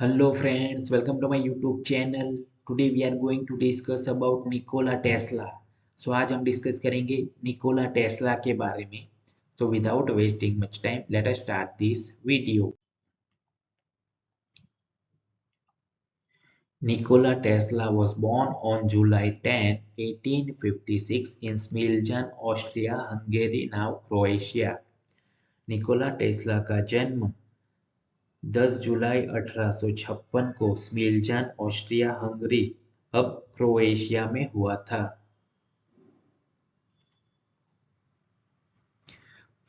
Hello friends, welcome to my YouTube channel. Today we are going to discuss about Nikola Tesla. So आज हम discuss करेंगे Nikola Tesla के बारे में. So without wasting much time, let us start this video. Nikola Tesla was born on July 10, 1856 in Smiljan, Austria, Hungary, now Croatia. Nikola Tesla का जन्म 10 जुलाई 1856 को स्मिल्जान, Austria Hungary, अब क्रोएशिया में हुआ था।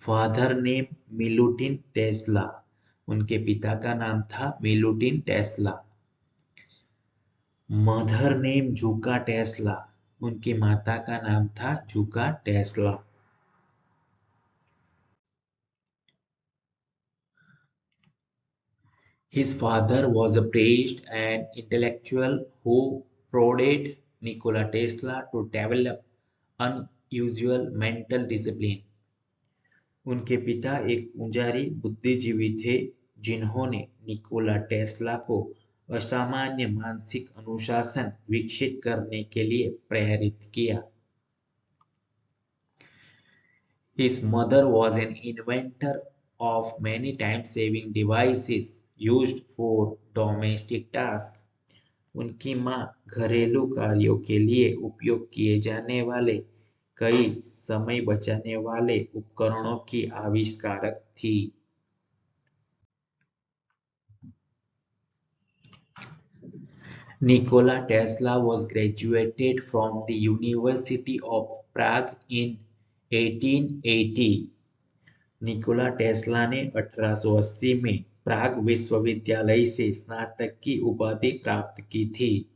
फादर नेम मिलुटिन टेस्ला, उनके पिता का नाम था Milutin Tesla. Mother name Djuka Tesla, उनकी माता का नाम था Djuka Tesla. His father was a priest and intellectual who prodded Nikola Tesla to develop unusual mental discipline. उनके पिता एक पुजारी बुद्धिजीवी थे जिन्होंने निकोला टेस्ला को असामान्य मानसिक अनुशासन विकसित करने के लिए प्रेरित किया। His mother was an inventor of many time-saving devices used for domestic tasks. उनकी मां घरेलू कार्यों के लिए उपयोग किए जाने वाले कई समय बचाने वाले उपकरणों की आविष्कारक थी। Nikola Tesla was graduated from the University of Prague in 1880. Nicola Tesla ने 1880 में प्राग विश्वविद्यालय से स्नातक की उपाधि प्राप्त की थी।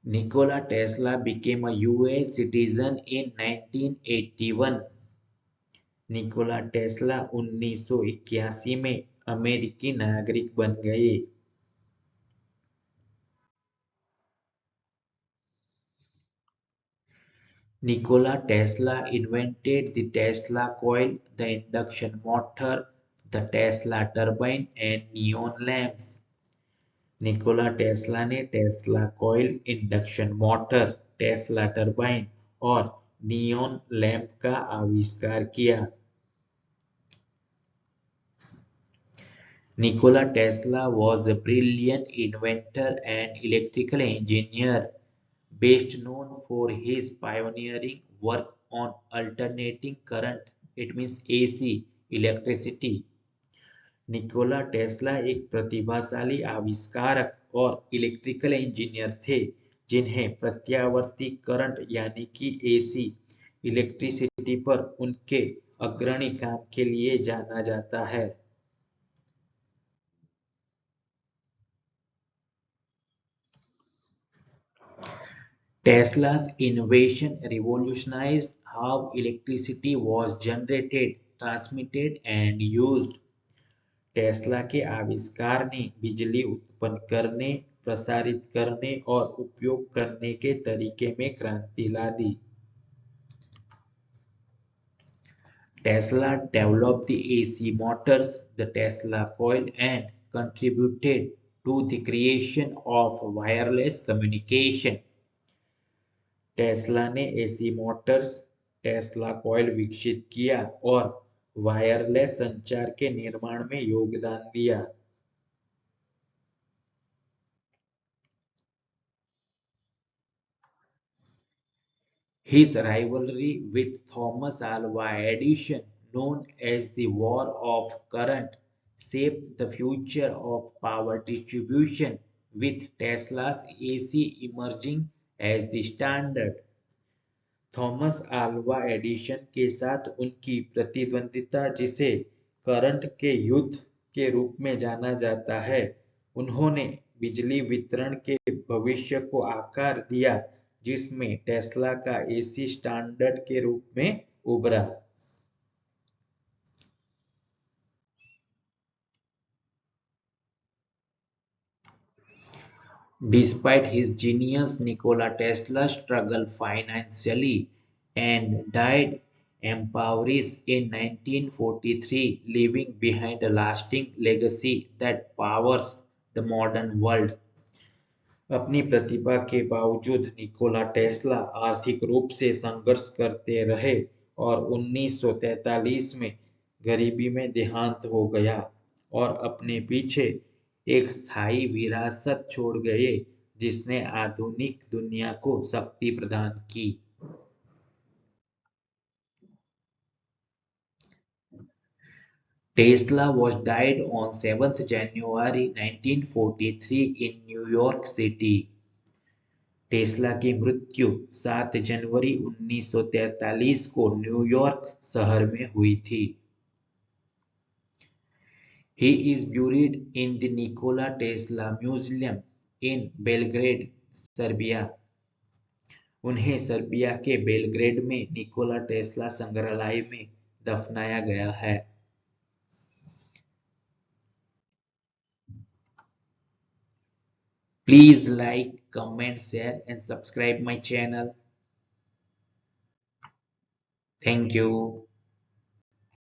Nikola Tesla became a US citizen in 1981. Nikola Tesla 1981 में अमेरिकी नागरिक बन गए। Nikola Tesla invented the Tesla coil, the induction motor, the Tesla turbine and neon lamps. Nikola Tesla ने Tesla coil, induction motor, Tesla turbine और neon lamp का आविष्कार किया। Nikola Tesla was a brilliant inventor and electrical engineer, best known for his pioneering work on alternating current, it means AC, electricity. Nikola Tesla एक प्रतिभाशाली आविष्कारक और electrical engineer थे जिन्हें प्रत्यावर्ती करंट यानी कि एसी इलेक्ट्रिसिटी पर उनके अग्रणी काम के लिए जाना जाता है। Tesla's invention revolutionized how electricity was generated, transmitted and used. Tesla के आविष्कार ने बिजली उत्पन्न करने, प्रसारित करने और उपयोग करने के तरीके में क्रांति ला दी। Tesla developed the AC motors, the Tesla coil and contributed to the creation of wireless communication. Tesla ने एसी मोटर्स, टेस्ला कॉइल विकसित किया और वायरलेस संचार के निर्माण में योगदान दिया। His rivalry with Thomas Alva Edison, known as the War of Current, shaped the future of power distribution, with Tesla's AC emerging as the standard. Thomas Alva Edison के साथ उनकी प्रतिद्वंदिता, जिसे करंट के युद्ध के रूप में जाना जाता है, उन्होंने बिजली वितरण के भविष्य को आकार दिया जिसमें टेस्ला का एसी स्टैंडर्ड के रूप में उभरा। Despite his genius, Nikola Tesla struggled financially and died empowers in 1943, leaving behind a lasting legacy that powers the modern world. अपनी प्रतिभा के बावजूद निकोला टेस्ला आर्थिक रूप से संघर्ष करते रहे और 1943 में गरीबी में देहांत हो गया और अपने पीछे एक स्थायी विरासत छोड़ गए जिसने आधुनिक दुनिया को शक्ति प्रदान की। Tesla was died on 7th January 1943 in New York City. Tesla की मृत्यु 7 जनवरी 1943 को न्यूयॉर्क शहर में हुई थी। He is buried in the Nikola Tesla Museum in Belgrade, Serbia. उन्हें सर्बिया के बेलग्रेड में निकोला टेस्ला संग्रहालय में दफनाया गया है। Please like, comment, share and subscribe my channel. Thank you.